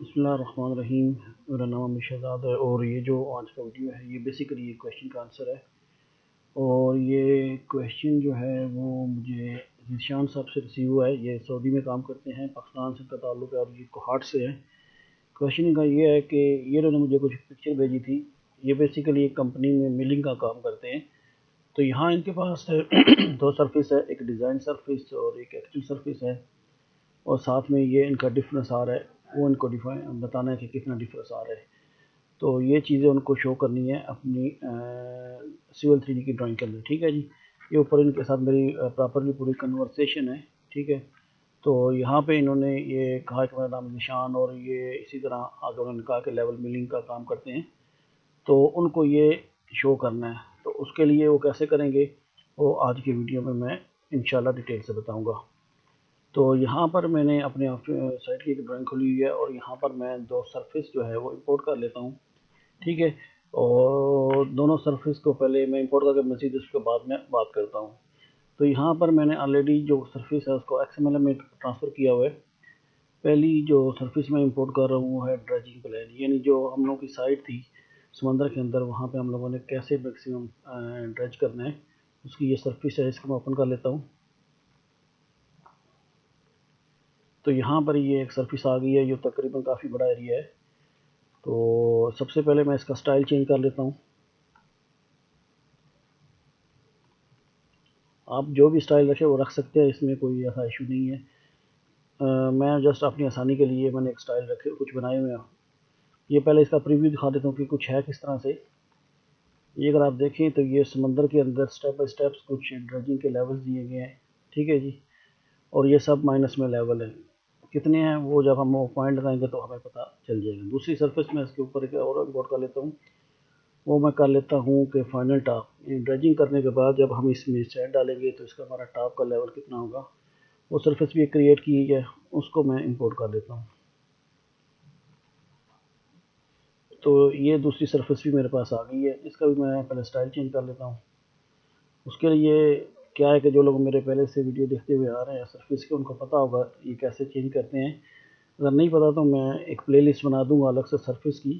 बिस्मिल्लाहिर्रहमानिर्रहीम। मेरा नाम अमीर शहजाद है और ये जो आज का वीडियो है ये बेसिकली ये क्वेश्चन का आंसर है। और ये क्वेश्चन जो है वो मुझे ज़ीशान साहब से रिसीव हुआ है। ये सऊदी में काम करते हैं, पाकिस्तान से इनका ताल्लुक़ है और ये कोहाट से है। क्वेश्चन का ये है कि ये इन्होंने मुझे कुछ पिक्चर भेजी थी। ये बेसिकली एक कंपनी में मिलिंग का काम करते हैं। तो यहाँ इनके पास दो सरफेस है, एक डिज़ाइन सरफेस और एक एक्चुअल सरफेस है। और साथ में ये इनका डिफरेंस आ रहा है, वो इनको डिफाइन बताना है कि कितना डिफरेंस आ रहा है। तो ये चीज़ें उनको शो करनी है अपनी सिविल 3D की ड्राइंग के अंदर। ठीक है जी, ये ऊपर इनके साथ मेरी प्रॉपरली पूरी कन्वर्सेशन है। ठीक है, तो यहाँ पे इन्होंने ये कहा कि मेरा नाम निशान, और ये इसी तरह आगे उन्होंने कहा कि लेवल मिलिंग का काम करते हैं, तो उनको ये शो करना है। तो उसके लिए वो कैसे करेंगे वो आज की वीडियो में मैं इंशाल्लाह डिटेल से बताऊँगा। तो यहाँ पर मैंने अपने साइट की एक ड्राइंग खुली हुई है और यहाँ पर मैं दो सरफेस जो है वो इंपोर्ट कर लेता हूँ। ठीक है, और दोनों सरफेस को पहले मैं इंपोर्ट करके मज़ीद उसके बाद में बात करता हूँ। तो यहाँ पर मैंने ऑलरेडी जो सरफेस है उसको XML में ट्रांसफ़र किया हुआ है। पहली जो सरफेस मैं इंपोर्ट कर रहा हूँ वो है ड्रेजिंग प्लान, यानी जो हम लोगों की साइट थी समंदर के अंदर, वहाँ पे हम लोगों ने कैसे मैक्सिमम ड्रेज करना है उसकी ये सरफेस है। इसको मैं ओपन कर लेता हूँ। तो यहाँ पर ये एक सरफेस आ गई है, जो तकरीबन काफ़ी बड़ा एरिया है। तो सबसे पहले मैं इसका स्टाइल चेंज कर लेता हूँ। आप जो भी स्टाइल रखें वो रख सकते हैं, इसमें कोई ऐसा इशू नहीं है। मैं जस्ट अपनी आसानी के लिए मैंने एक स्टाइल रखे कुछ बनाए हुए हैं। ये पहले इसका प्रीव्यू दिखा देता हूँ कि कुछ है किस तरह से। ये अगर आप देखें तो ये समंदर के अंदर स्टेप बाय स्टेप्स कुछ ड्रेजिंग के लेवल्स दिए गए हैं। ठीक है जी, और ये सब माइनस में लेवल है। कितने हैं वो जब हम पॉइंट लगाएंगे तो हमें पता चल जाएगा। दूसरी सरफेस में इसके ऊपर एक और इंपोर्ट कर लेता हूँ। वो मैं कर लेता हूँ कि फाइनल टॉप, ड्रेजिंग करने के बाद जब हम इसमें सैंड डालेंगे तो इसका हमारा टॉप का लेवल कितना होगा, वो सरफेस भी क्रिएट की है, उसको मैं इंपोर्ट कर लेता हूँ। तो ये दूसरी सरफेस भी मेरे पास आ गई है, इसका भी मैं पहले स्टाइल चेंज कर लेता हूँ। उसके लिए क्या है कि जो लोग मेरे पहले से वीडियो देखते हुए आ रहे हैं सरफेस के, उनको पता होगा ये कैसे चेंज करते हैं। अगर नहीं पता तो मैं एक प्लेलिस्ट बना दूंगा अलग से सरफेस की,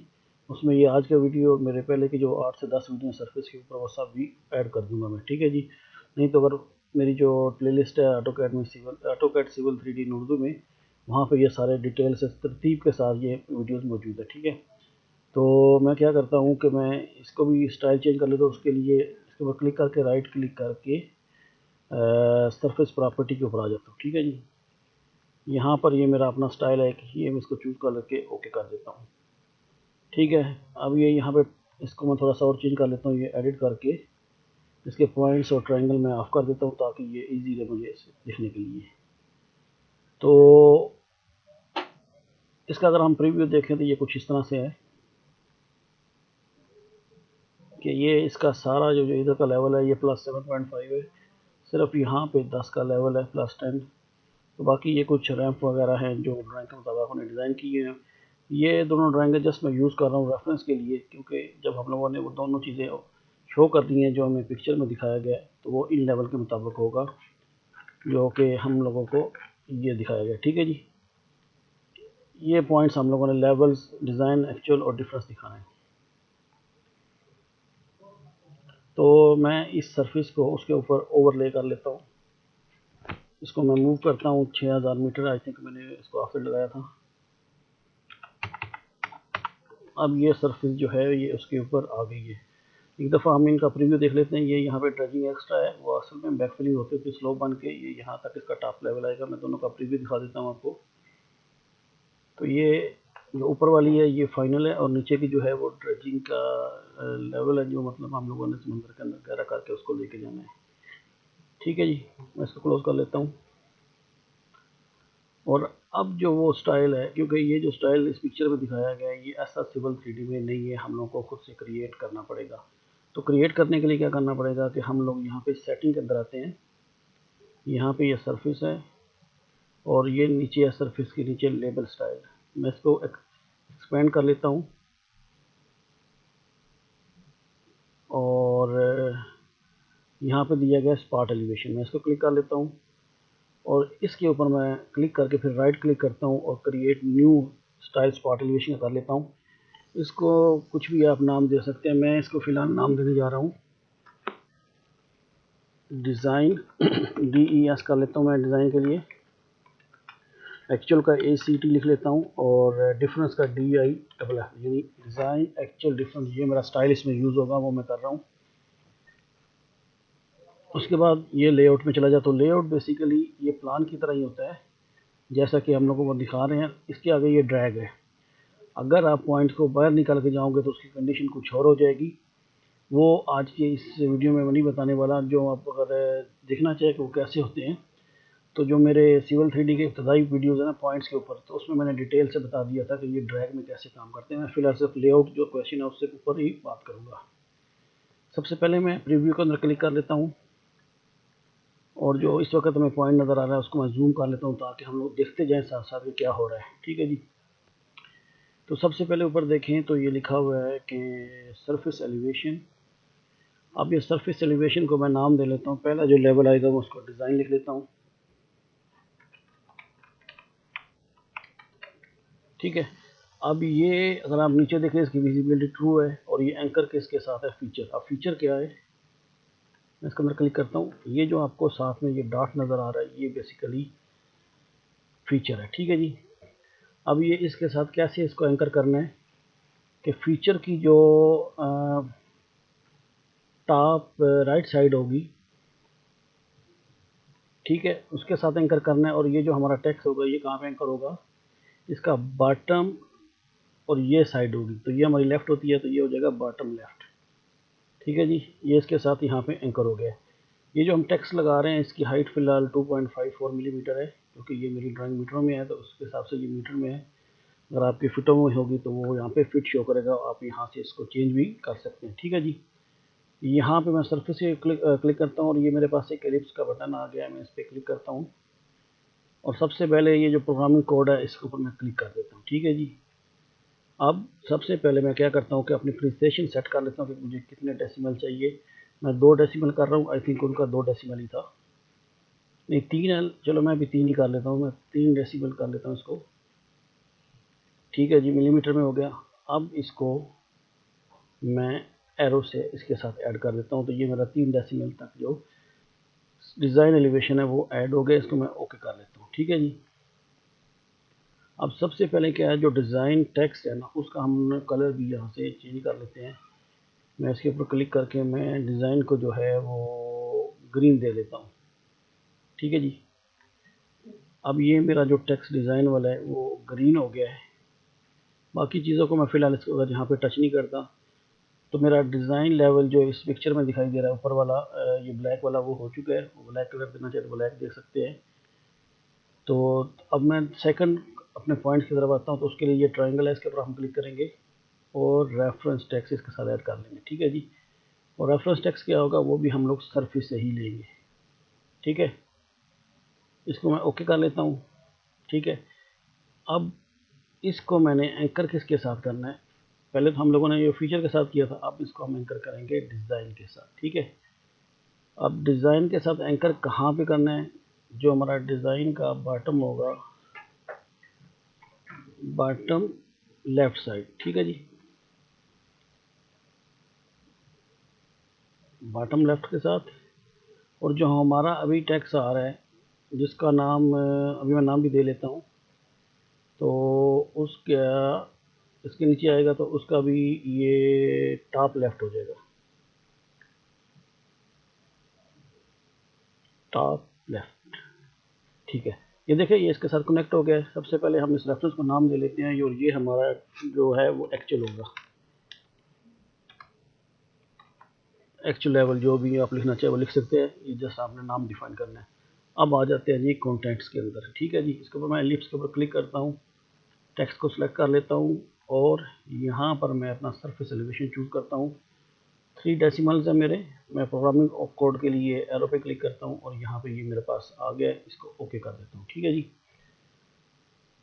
उसमें ये आज का वीडियो और मेरे पहले की जो 8 से 10 वीडियो सरफेस के ऊपर वो सब भी ऐड कर दूंगा मैं। ठीक है जी, नहीं तो अगर मेरी जो प्लेलिस्ट है ऑटोकैड सिविल 3D इन उर्दू में, वहाँ पे ये सारे डिटेल से तरतीब के साथ ये वीडियोस मौजूद है। ठीक है, तो मैं क्या करता हूँ कि मैं इसको भी स्टाइल चेंज कर लेता हूँ। उसके लिए इसके ऊपर क्लिक करके राइट क्लिक करके सरफेस प्रॉपर्टी के ऊपर आ जाता हूँ। ठीक है जी, यहाँ पर ये मेरा अपना स्टाइल है कि ये मैं इसको चूज़ कर लेके ओके कर देता हूँ। ठीक है, अब ये यहाँ पे इसको मैं थोड़ा सा और चेंज कर लेता हूँ। ये एडिट करके इसके पॉइंट्स और ट्रायंगल मैं ऑफ कर देता हूँ ताकि ये इजी रहे मुझे इसे लिखने के लिए। तो इसका अगर हम प्रीव्यू देखें तो ये कुछ इस तरह से है कि ये इसका सारा जो इधर का लेवल है ये +7.5 है। सिर्फ यहाँ पे 10 का लेवल है +10। तो बाकी ये कुछ रैंप वगैरह हैं जो ड्राइंग के मुताबिक उन्होंने डिज़ाइन किए हैं। ये दोनों ड्राइंगें जस्ट मैं यूज़ कर रहा हूँ रेफरेंस के लिए, क्योंकि जब हम लोगों ने वो दोनों चीज़ें शो कर दी हैं जो हमें पिक्चर में दिखाया गया है, तो वो इन लेवल के मुताबिक होगा जो कि हम लोगों को ये दिखाया गया। ठीक है जी, ये पॉइंट्स हम लोगों ने लेवल्स, डिज़ाइन, एक्चुअल और डिफरेंस दिखाना है। तो मैं इस सरफेस को उसके ऊपर ओवरले कर लेता हूँ। इसको मैं मूव करता हूँ 6000 मीटर, आई थिंक मैंने इसको ऑफसेट लगाया था। अब ये सरफेस जो है ये उसके ऊपर आ गई है। एक दफ़ा हम इनका प्रीव्यू देख लेते हैं। ये यहाँ पे ड्रेजिंग एक्स्ट्रा है, वो असल में बैक फिलिंग होती है स्लोप बन के ये यहाँ तक इसका टॉप लेवल आएगा। मैं दोनों का प्रीव्यू दिखा देता हूँ आपको। तो ये जो ऊपर वाली है ये फाइनल है, और नीचे की जो है वो ड्रेजिंग का लेवल है, जो मतलब हम लोगों ने समुद्र के अंदर गहरा करके उसको लेके जाना है। ठीक है जी, मैं इसको क्लोज कर लेता हूँ। और अब जो वो स्टाइल है, क्योंकि ये जो स्टाइल इस पिक्चर में दिखाया गया है ये ऐसा सिविल 3D में नहीं है, हम लोगों को खुद से क्रिएट करना पड़ेगा। तो क्रिएट करने के लिए क्या करना पड़ेगा कि हम लोग यहाँ पे सेटिंग के अंदर आते हैं। यहाँ पे ये सरफेस है और ये नीचे है सरफेस के नीचे लेबल स्टाइल। मैं इसको एक्सपेंड कर लेता हूँ और यहाँ पे दिया गया स्पॉट एलिवेशन, मैं इसको क्लिक कर लेता हूँ और इसके ऊपर मैं क्लिक करके फिर राइट क्लिक करता हूँ और create new style spot elevation कर लेता हूँ। इसको कुछ भी आप नाम दे सकते हैं, मैं इसको फ़िलहाल नाम देने जा रहा हूँ डिज़ाइन DES कर लेता हूँ मैं डिज़ाइन के लिए। एक्चुअल का ACT लिख लेता हूँ और डिफरेंस का DIFF यानी डिज़ाइन एक्चुअल डिफरेंस, ये मेरा स्टाइल इसमें यूज़ होगा वो मैं कर रहा हूँ। उसके बाद ये लेआउट में चला जाए तो लेआउट बेसिकली ये प्लान की तरह ही होता है जैसा कि हम लोगों को दिखा रहे हैं। इसके आगे ये ड्रैग है, अगर आप पॉइंट को बाहर निकाल के जाओगे तो उसकी कंडीशन कुछ और हो जाएगी। वो आज के इस वीडियो में मैं नहीं बताने वाला। जो आप अगर देखना चाहें कि वो कैसे होते हैं तो जो मेरे सिविल 3D के इब्तदाई वीडियोज़ हैं ना पॉइंट्स के ऊपर, तो उसमें मैंने डिटेल से बता दिया था कि ये ड्रैग में कैसे काम करते हैं। मैं फिलहाल सिर्फ लेआउट जो क्वेश्चन है उससे ऊपर ही बात करूँगा। सबसे पहले मैं प्रीव्यू के अंदर क्लिक कर लेता हूँ और जो इस वक्त हमें पॉइंट नज़र आ रहा है उसको मैं जूम कर लेता हूँ ताकि हम लोग देखते जाएँ साथ साथ कि क्या हो रहा है। ठीक है जी। तो सबसे पहले ऊपर देखें तो ये लिखा हुआ है कि सरफेस एलिवेशन। अब ये सरफेस एलिवेशन को मैं नाम दे लेता हूँ। पहला जो लेवल आएगा वो उसको डिज़ाइन लिख लेता हूँ। ठीक है। अब ये अगर आप नीचे देखें इसकी विजिबिलिटी ट्रू है और ये एंकर के इसके साथ है फीचर। अब फीचर क्या है, मैं इसके अंदर क्लिक करता हूँ। ये जो आपको साथ में ये डॉट नज़र आ रहा है ये बेसिकली फीचर है। ठीक है जी। अब ये इसके साथ कैसे इसको एंकर करना है कि फीचर की जो टॉप राइट साइड होगी, ठीक है, उसके साथ एंकर करना है। और ये जो हमारा टेक्स्ट होगा ये कहाँ पे एंकर होगा, इसका बॉटम और ये साइड होगी। तो ये हमारी लेफ़्ट होती है तो ये हो जाएगा बॉटम लेफ़्ट। ठीक है जी। ये इसके साथ यहाँ पे एंकर हो गया। ये जो हम टेक्स्ट लगा रहे हैं इसकी हाइट फ़िलहाल 2.54 मिलीमीटर है क्योंकि ये मेरी ड्राइंग मीटरों में है तो उसके हिसाब से ये मीटर में है। अगर आपकी फिटों में होगी तो वो यहाँ पे फिट शो करेगा, आप यहाँ से इसको चेंज भी कर सकते हैं। ठीक है जी। यहाँ पे मैं सरफेस से क्लिक करता हूँ और ये मेरे पास एक एलिप्स का बटन आ गया है। मैं इस पर क्लिक करता हूँ और सबसे पहले ये जो प्रोग्रामिंग कोड है इसके ऊपर मैं क्लिक कर देता हूँ। ठीक है जी। अब सबसे पहले मैं क्या करता हूँ कि अपनी प्रिसिशन सेट कर लेता हूँ कि मुझे कितने डेसिमल चाहिए। मैं 2 डेसिमल कर रहा हूँ, आई थिंक उनका 2 डेसिमल ही था, नहीं 3 है, चलो मैं भी 3 ही कर लेता हूँ। मैं 3 डेसिमल कर लेता हूँ इसको। ठीक है जी, मिलीमीटर में हो गया। अब इसको मैं एरो से इसके साथ ऐड कर देता हूँ तो ये मेरा 3 डेसिमल तक जो डिज़ाइन एलिवेशन है वो ऐड हो गया। इसको मैं ओके कर लेता हूँ। ठीक है जी। अब सबसे पहले क्या है, जो डिज़ाइन टेक्स्ट है ना उसका हम कलर भी यहाँ से चेंज कर लेते हैं। मैं इसके ऊपर क्लिक करके मैं डिज़ाइन को जो है वो ग्रीन दे देता हूँ। ठीक है जी। अब ये मेरा जो टेक्स्ट डिज़ाइन वाला है वो ग्रीन हो गया है। बाकी चीज़ों को मैं फ़िलहाल इसको अगर यहाँ पे टच नहीं करता तो मेरा डिज़ाइन लेवल जो इस पिक्चर में दिखाई दे रहा है ऊपर वाला, ये ब्लैक वाला वो हो चुका है। ब्लैक कलर देना चाहे तो ब्लैक दे सकते हैं। तो अब मैं सेकंड अपने पॉइंट्स की तरफ आता हूँ तो उसके लिए ये ट्रायंगल है, इसके ऊपर हम क्लिक करेंगे और रेफरेंस टेक्स्ट इसके साथ ऐड कर लेंगे। ठीक है जी। और रेफरेंस टेक्स्ट क्या होगा वो भी हम लोग सरफेस से ही लेंगे। ठीक है। इसको मैं ओके कर लेता हूँ। ठीक है। अब इसको मैंने एंकर किसके साथ करना है, पहले तो हम लोगों ने ये फीचर के साथ किया था, अब इसको हम एंकर करेंगे डिज़ाइन के साथ। ठीक है। अब डिज़ाइन के साथ एंकर कहाँ पे करना है, जो हमारा डिज़ाइन का बॉटम होगा, बॉटम लेफ्ट साइड। ठीक है जी। बॉटम लेफ्ट के साथ। और जो हमारा अभी टेक्स्ट आ रहा है जिसका नाम अभी मैं नाम भी दे लेता हूँ तो उसका इसके नीचे आएगा तो उसका भी ये टॉप लेफ्ट हो जाएगा, टॉप लेफ्ट। ठीक है। ये देखिए ये इसके साथ कनेक्ट हो गया है। सबसे पहले हम इस रेफरेंस को नाम दे लेते हैं और ये हमारा जो है वो एक्चुअल होगा। एक्चुअल लेवल जो भी आप लिखना चाहे वो लिख सकते हैं, ये जस्ट आपने नाम डिफाइन करना है। अब आ जाते हैं जी कॉन्टेंट्स के अंदर। ठीक है जी। इसके ऊपर मैं एलिप्स के ऊपर क्लिक करता हूँ, टेक्स्ट को सिलेक्ट कर लेता हूँ और यहाँ पर मैं अपना सरफेस एलिवेशन चूज़ करता हूँ। 3 डेसिमल्स है मेरे। मैं प्रोग्रामिंग कोड के लिए एरो पे क्लिक करता हूँ और यहाँ पे ये मेरे पास आ गया, इसको ओके कर देता हूँ। ठीक है जी।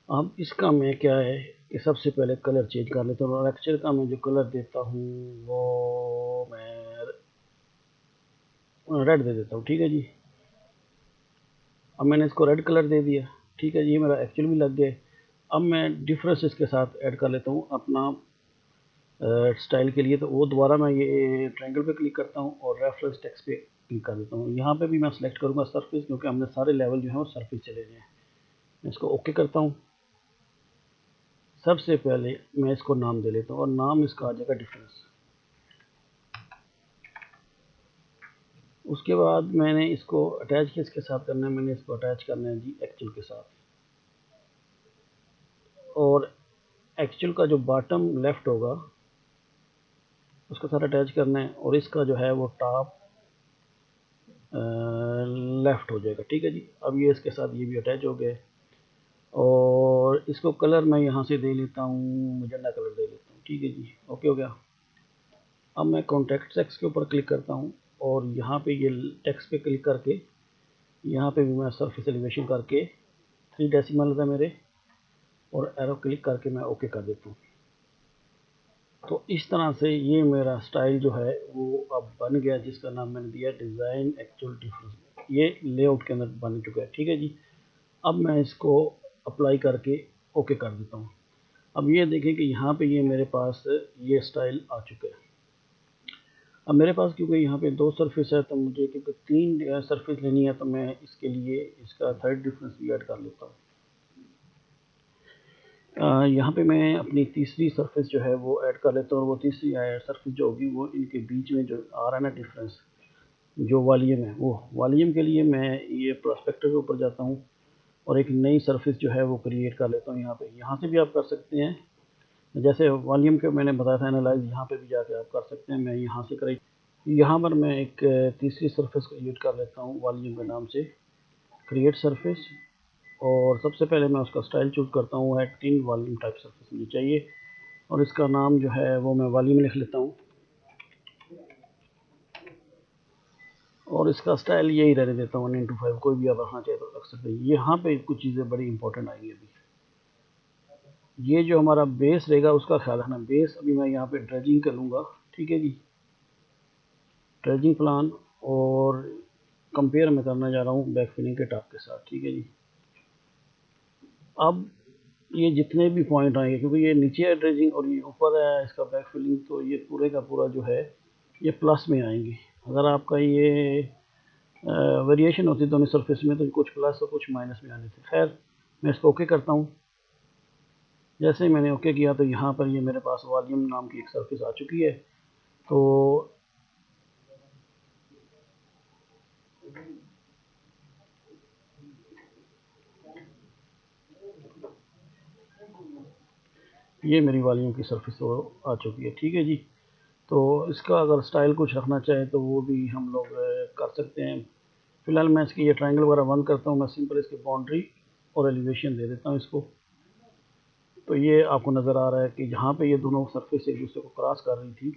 अब इसका मैं क्या है कि सबसे पहले कलर चेंज कर लेता हूँ और एक्चुअल का मैं जो कलर देता हूँ वो मैं रेड दे देता हूँ। ठीक है जी। अब मैंने इसको रेड कलर दे दिया। ठीक है जी। ये मेरा एक्चुअल भी लग गया। अब मैं डिफरेंस इसके साथ ऐड कर लेता हूँ अपना स्टाइल के लिए। तो वो दोबारा मैं ये ट्रायंगल पे क्लिक करता हूँ और रेफरेंस टेक्स्ट पे क्लिक कर देता हूँ। यहाँ पे भी मैं सेलेक्ट करूँगा सरफेस, क्योंकि हमने सारे लेवल जो है वो सरफेस से लेने हैं। मैं इसको ओके करता हूँ। सबसे पहले मैं इसको नाम दे लेता हूँ और नाम इसका आ जाएगा डिफरेंस। उसके बाद मैंने इसको अटैच किसके साथ करना है, मैंने इसको अटैच करना है जी एक्चुअल के साथ। और एक्चुअल का जो बॉटम लेफ्ट होगा उसके साथ अटैच करना है, और इसका जो है वो टॉप लेफ्ट हो जाएगा। ठीक है जी। अब ये इसके साथ ये भी अटैच हो गए, और इसको कलर मैं यहाँ से दे लेता हूँ, मजेंडा कलर दे लेता हूँ। ठीक है जी, ओके हो गया। अब मैं कॉन्टेक्स्ट टेक्स्ट के ऊपर क्लिक करता हूँ, और यहाँ पे ये टेक्स्ट पे क्लिक करके यहाँ पे भी मैं सरफेस एलिवेशन करके 3 डेसिमल है मेरे, और एरो क्लिक करके मैं ओके कर देता हूँ। तो इस तरह से ये मेरा स्टाइल जो है वो अब बन गया, जिसका नाम मैंने दिया डिज़ाइन एक्चुअल डिफरेंस। ये लेआउट के अंदर बन चुका है। ठीक है जी। अब मैं इसको अप्लाई करके ओके कर देता हूँ। अब ये देखें कि यहाँ पे ये मेरे पास ये स्टाइल आ चुका है। अब मेरे पास क्योंकि यहाँ पे 2 सरफेस है, तो मुझे क्योंकि 3 सरफेस लेनी है, तो मैं इसके लिए इसका थर्ड डिफरेंस भी ऐड कर लेता हूँ। यहाँ पे मैं अपनी तीसरी सरफेस जो है वो ऐड कर लेता हूँ, और वो तीसरी सरफेस जो होगी वो इनके बीच में जो आ रहा है ना डिफरेंस, जो वॉल्यूम है, वो वॉल्यूम के लिए मैं ये प्रोस्पेक्टर के ऊपर जाता हूँ और एक नई सरफेस जो है वो क्रिएट कर लेता हूँ। यहाँ पे यहाँ से भी आप कर सकते हैं, जैसे वॉल्यूम के मैंने बताया था एनालाइज, यहाँ पे भी जाके आप कर सकते हैं। मैं यहाँ से करें, यहाँ पर मैं एक तीसरी सरफेस क्रिएट कर लेता हूँ वॉल्यूम के नाम से, क्रिएट सरफेस। और सबसे पहले मैं उसका स्टाइल चूज करता हूँ, एक्टिंग वॉल्यूम टाइप सरफेस मुझे चाहिए, और इसका नाम जो है वो मैं वॉल्यूम लिख लेता हूँ, और इसका स्टाइल यही रहने देता हूँ 1:5। कोई भी आप रखना चाहे तो रख सकते हैं। यहाँ पे कुछ चीज़ें बड़ी इंपॉर्टेंट आएंगी अभी। ये जो हमारा बेस रहेगा उसका ख्याल रखना। बेस अभी मैं यहाँ पे ड्रेजिंग कर लूँगा। ठीक है जी, ड्रेजिंग प्लान, और कंपेयर मैं करना जा रहा हूँ बैक फिलिंग के टॉप के साथ। ठीक है जी। अब ये जितने भी पॉइंट आएंगे, क्योंकि ये नीचे है ड्रेजिंग और ये ऊपर है इसका बैक फिलिंग, तो ये पूरे का पूरा जो है ये प्लस में आएंगे। अगर आपका ये वेरिएशन होती दोनों सरफेस में, तो कुछ प्लस और कुछ माइनस में आने थे। खैर, मैं इसको ओके करता हूँ। जैसे ही मैंने ओके किया, तो यहाँ पर ये मेरे पास वॉल्यूम नाम की एक सरफेस आ चुकी है। तो ये मेरी वॉल्यूम की सरफेस आ चुकी है। ठीक है जी। तो इसका अगर स्टाइल कुछ रखना चाहे तो वो भी हम लोग कर सकते हैं। फिलहाल मैं इसकी ये ट्रायंगल वगैरह बंद करता हूँ। मैं सिंपल इसकी बाउंड्री और एलिवेशन दे देता हूँ इसको। तो ये आपको नज़र आ रहा है कि जहाँ पे ये दोनों सरफेस एक दूसरे को क्रॉस कर रही थी,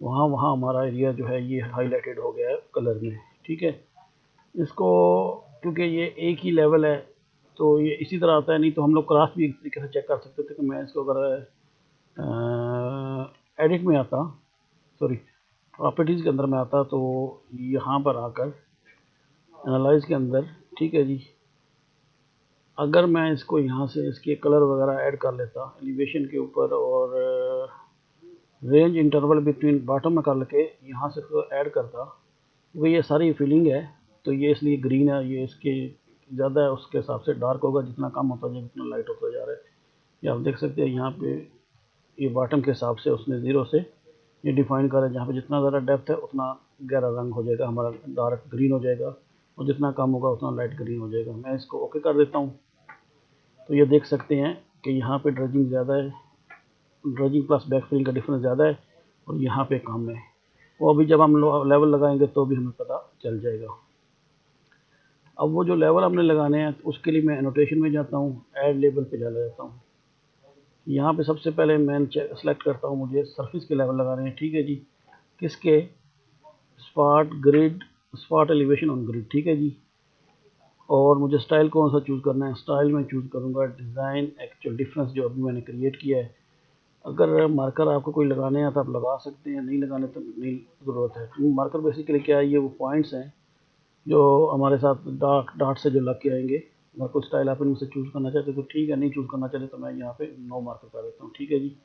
वहाँ वहाँ हमारा एरिया जो है ये हाईलाइटेड हो गया है कलर में। ठीक है। इसको क्योंकि ये एक ही लेवल है तो ये इसी तरह आता है, नहीं तो हम लोग क्रॉस भी एक तरीके से चेक कर सकते थे। कि मैं इसको अगर एडिट में आता, सॉरी प्रॉपर्टीज़ के अंदर में आता, तो यहाँ पर आकर एनालाइज के अंदर, ठीक है जी, अगर मैं इसको यहाँ से इसके कलर वगैरह ऐड कर लेता एलिवेशन के ऊपर, और रेंज इंटरवल बिटवीन बॉटम में कर के यहाँ से इसको ऐड करता, क्योंकि ये सारी फिलिंग है तो ये इसलिए ग्रीन है, ये इसके ज़्यादा है उसके हिसाब से डार्क होगा, जितना कम होता जाए उतना लाइट होता जा रहा है। ये आप देख सकते हैं यहाँ पे ये बॉटम के हिसाब से उसने 0 से ये डिफाइन करा है। जहाँ पे जितना ज़्यादा डेप्थ है उतना गहरा रंग हो जाएगा, हमारा डार्क ग्रीन हो जाएगा, और जितना कम होगा उतना लाइट ग्रीन हो जाएगा। मैं इसको ओके कर देता हूँ। तो ये देख सकते हैं कि यहाँ पे ड्रेजिंग ज़्यादा है, ड्रेजिंग प्लस बैक फिलिंग का डिफरेंस ज़्यादा है, और यहाँ पे कम है। वो अभी जब हम लेवल लगाएंगे तो भी हमें पता चल जाएगा। अब वो जो लेवल हमने लगाने हैं उसके लिए मैं एनोटेशन में जाता हूँ, ऐड लेवल पे चला जाता हूँ। यहाँ पे सबसे पहले मैं सेलेक्ट करता हूँ, मुझे सरफेस के लेवल लगाने हैं। ठीक है जी। किसके? Spot grid, spot elevation on grid. ठीक है जी। और मुझे स्टाइल कौन सा चूज़ करना है? स्टाइल में चूज़ करूँगा डिज़ाइन एक्चुअल डिफरेंस, जो अभी मैंने क्रिएट किया है। अगर मार्कर आपको कोई लगाने हैं तो आप लगा सकते हैं, नहीं लगाने तो नहीं ज़रूरत है। मार्कर बेसिकली क्या है, ये वो पॉइंट्स हैं जो हमारे साथ डार्ट से जो लग के आएंगे, अगर कोई स्टाइल आप इनमें से चूज़ करना चाहते तो ठीक है, नहीं चूज़ करना चाहते तो मैं यहाँ पे नो मार्क कर देता हूँ। ठीक है जी,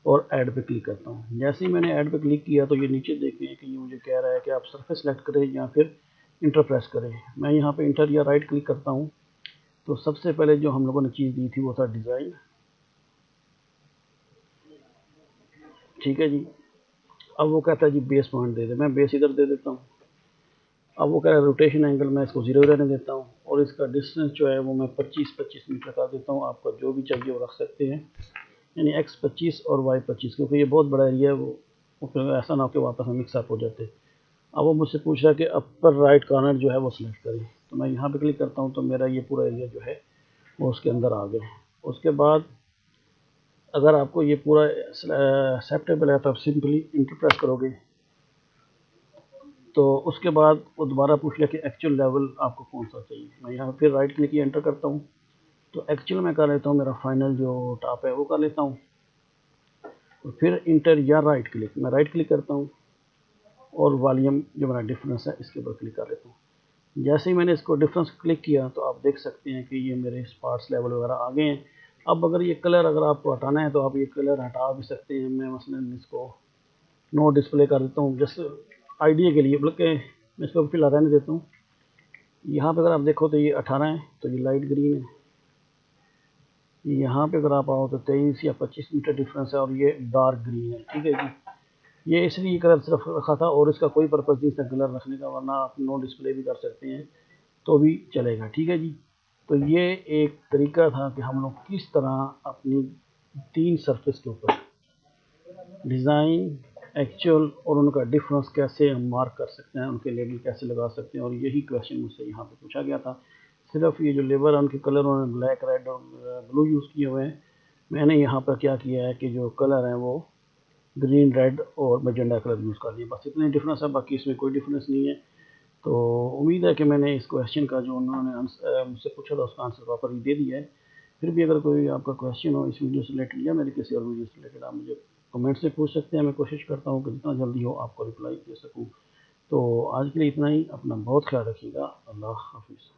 और ऐड पे क्लिक करता हूँ। जैसे ही मैंने ऐड पे क्लिक किया तो ये नीचे देखें कि ये मुझे कह रहा है कि आप सरफेस सेलेक्ट करें या फिर इंटर प्रेस करें। मैं यहाँ पे इंटर या राइट क्लिक करता हूँ। तो सबसे पहले जो हम लोगों ने चीज़ दी थी वो था डिज़ाइन। ठीक है जी, अब वो कहता है जी बेस पॉइंट दे दे, मैं बेस इधर दे देता हूँ। अब वो कह रहा है रोटेशन एंगल, मैं इसको 0 रहने देता हूँ और इसका डिस्टेंस जो है वो मैं 25 मीटर कर देता हूँ। आपको जो भी चाहिए वो रख सकते हैं, यानी x 25 और y 25, क्योंकि ये बहुत बड़ा एरिया है, वो ऐसा ना हो कि वापस में मिक्सअप हो जाते। अब वो मुझसे पूछ रहा है कि अपर राइट कॉर्नर जो है वो सिलेक्ट करें, तो मैं यहाँ पे क्लिक करता हूँ तो मेरा ये पूरा एरिया जो है वो उसके अंदर आ गया। उसके बाद अगर आपको ये पूरा एक्सेप्टेबल है तो आप सिंपली इंटर प्रेस करोगे। तो उसके बाद वो दोबारा पूछ लिया कि एक्चुअल लेवल आपको कौन सा चाहिए। मैं यहाँ फिर राइट क्लिक किया, एंटर करता हूँ। तो एक्चुअल मैं कर लेता हूँ, मेरा फाइनल जो टॉप है वो कर लेता हूँ। तो फिर इंटर या राइट क्लिक, मैं राइट क्लिक करता हूँ और वॉल्यूम जो मेरा डिफरेंस है इसके ऊपर क्लिक कर लेता हूँ। जैसे ही मैंने इसको डिफरेंस क्लिक किया तो आप देख सकते हैं कि ये मेरे स्पार्स लेवल वगैरह आ गए हैं। अब अगर ये कलर अगर आपको हटाना है तो आप ये कलर हटा भी सकते हैं। मैं मसलन इसको नो डिस्प्ले कर देता हूँ जस्ट आइडिया के लिए, बल्कि मैं इसको फिलहाल रहने देता हूँ। यहाँ पे अगर आप देखो तो ये 18 है, तो ये लाइट ग्रीन है। यहाँ पे अगर आप आओ तो 23 या 25 मीटर डिफरेंस है और ये डार्क ग्रीन है। ठीक है जी, ये इसलिए कलर सिर्फ रखा था और इसका कोई पर्पज़ नहीं था कलर रखने का, वरना आप नो डिस्प्ले भी कर सकते हैं तो भी चलेगा। ठीक है जी, तो ये एक तरीका था कि हम लोग किस तरह अपनी 3 सरफेस के ऊपर डिज़ाइन, एक्चुअल और उनका डिफरेंस कैसे हम मार्क कर सकते हैं, उनके लेबल कैसे लगा सकते हैं। और यही क्वेश्चन मुझसे यहाँ पे पूछा गया था। सिर्फ ये जो लेबल है उनके कलर उन्होंने ब्लैक, रेड और ब्लू यूज़ किए हुए हैं। मैंने यहाँ पर क्या किया है कि जो कलर हैं वो ग्रीन, रेड और मैजेंडा कलर यूज़ कर लिया। बस इतने डिफरेंस है, बाकी इसमें कोई डिफरेंस नहीं है। तो उम्मीद है कि मैंने इस क्वेश्चन का जो उन्होंने मुझसे पूछा था उसका आंसर प्रॉपरली दे दिया है। फिर भी अगर कोई आपका क्वेश्चन हो इस वीडियो से रिलेटेड या मेरे किसी और वीडियो से रिलेटेड, आप मुझे कमेंट से पूछ सकते हैं। मैं कोशिश करता हूँ कि जितना जल्दी हो आपको रिप्लाई दे सकूँ। तो आज के लिए इतना ही। अपना बहुत ख्याल रखिएगा। अल्लाह हाफिज़।